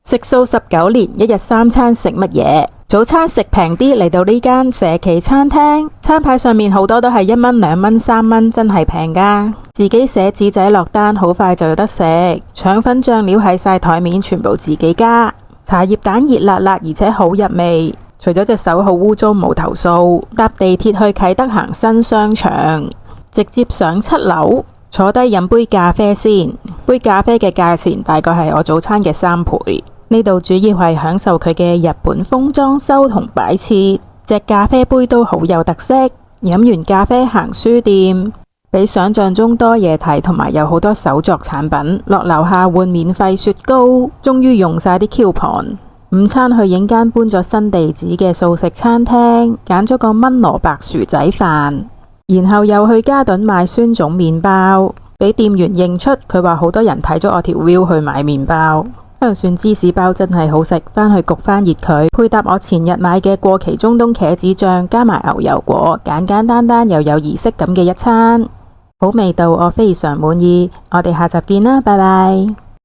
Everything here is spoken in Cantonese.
食素19年，一日3餐食乜嘢？早餐食平啲，嚟到呢間社企餐廳，餐牌上面好多都係1蚊、2蚊、3蚊，真係平㗎。自己寫紙仔落單，好快就有得食。腸粉醬料喺晒台面，全部自己加。茶葉蛋熱辣辣，而且好入味。除咗隻手好污糟冇投訴，搭地鐵去啟德行新商場，直接上7樓，坐低飲杯咖啡先。杯咖啡嘅價錢大概係我早餐嘅3倍。呢度主要係享受佢嘅日本風裝修同擺設，隻咖啡杯都好有特色。飲完咖啡行書店，比想象中多嘢睇，同埋有好多手作產品。落樓下換免費雪糕，終於用晒啲 coupon。午餐去影間搬咗新地址嘅素食餐廳，揀咗個炆蘿蔔薯仔飯，然後又去嘉頓買酸種麵包，俾店員認出佢話好多人睇咗我條 view 去買麵包。香蒜芝士包真係好食，返去焗返熱佢，配搭我前日買嘅過期中東茄子醬，加埋牛油果，簡簡單單又有儀式感嘅一餐，好味道，我非常滿意。我哋下集見啦，拜拜。